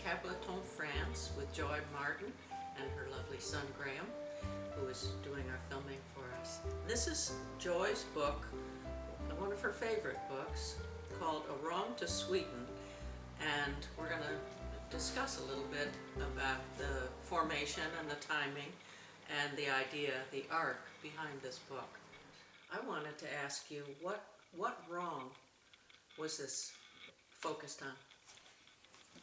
Cableton, France with Joy Martin and her lovely son Graham, who is doing our filming for us. This is Joy's book, one of her favorite books, called A Wrong to Sweeten, and we're going to discuss a little bit about the formation and the timing and the idea, the arc behind this book. I wanted to ask you, what wrong was this focused on?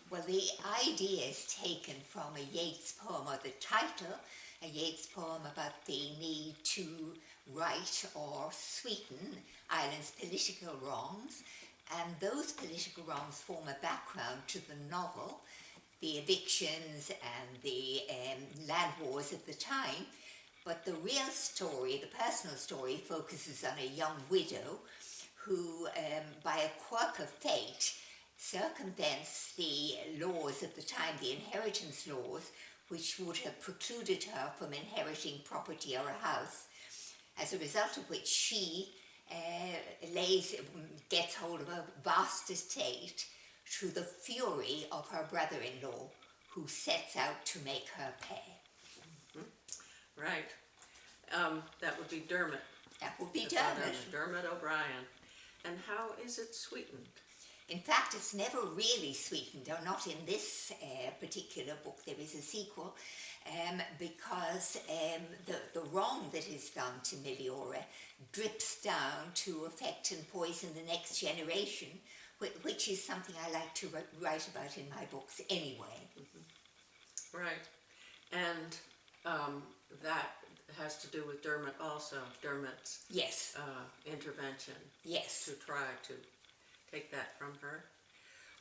Well, the idea is taken from a Yeats poem, or the title, a Yeats poem about the need to right or sweeten Ireland's political wrongs, and those political wrongs form a background to the novel, the evictions and the land wars at the time. But the real story, the personal story, focuses on a young widow who, by a quirk of fate, circumvents the laws of the time, the inheritance laws, which would have precluded her from inheriting property or a house, as a result of which she gets hold of a vast estate through the fury of her brother-in-law, who sets out to make her pay. Mm-hmm. Right. That would be Dermot. That would be Dermot. Dermot O'Brien. And how is it sweetened? In fact, it's never really sweetened, or not in this particular book. There is a sequel, because the wrong that is done to Miliora drips down to affect and poison the next generation, which is something I like to write about in my books anyway. Mm-hmm. Right. And that has to do with Dermot also, Dermot's yes. Intervention. Yes. To try to take that from her.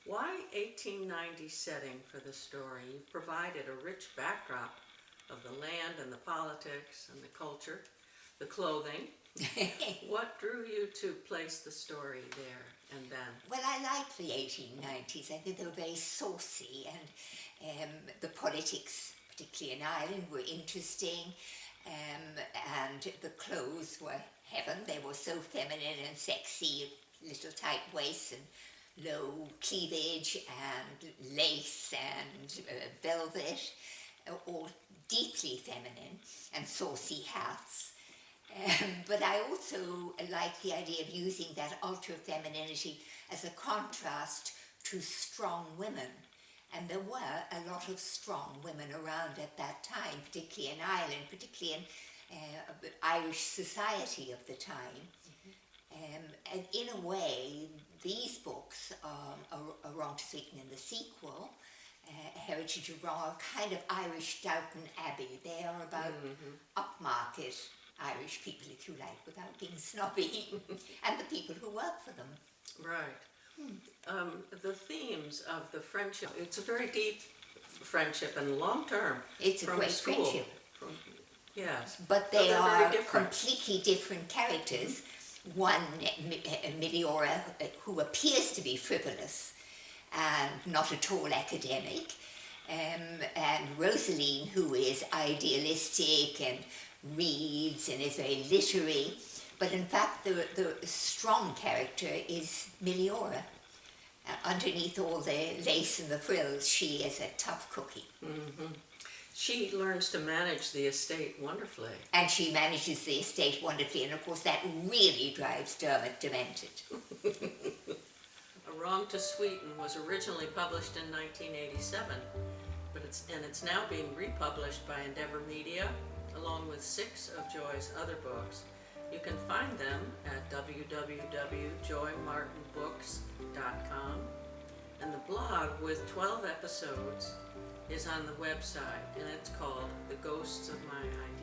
Why 1890 setting for the story? You've provided a rich backdrop of the land and the politics and the culture, the clothing. What drew you to place the story there and then? Well, I like the 1890s. I think they were very saucy, and the politics, particularly in Ireland, were interesting, and the clothes were heaven. They were so feminine and sexy, little tight waists and low cleavage and lace and velvet, all deeply feminine, and saucy hats. But I also like the idea of using that ultra-femininity as a contrast to strong women. And there were a lot of strong women around at that time, particularly in Ireland, particularly in Irish society of the time. Mm-hmm. And in a way, these books, A Wrong to Sweeten and the sequel, Heritage of Wrong, are kind of Irish Downton Abbey. They are about upmarket Irish people, if you like, without being snobby, and the people who work for them. Right. The themes of the friendship, it's a very deep friendship and long-term. It's a great friendship. Yes. But they are completely different characters. One, Miliora, who appears to be frivolous and not at all academic, and Rosaline, who is idealistic and reads and is very literary. But in fact, the strong character is Miliora. Underneath all the lace and the frills, she is a tough cookie. Mm-hmm. She learns to manage the estate wonderfully. And she manages the estate wonderfully, and of course that really drives Dermot demented. A Wrong to Sweeten was originally published in 1987, but it's now being republished by Endeavour Media, along with 6 of Joy's other books. You can find them at www.joymartinbooks.com, and the blog with 12 episodes is on the website, and it's called The Ghosts of My Ideas.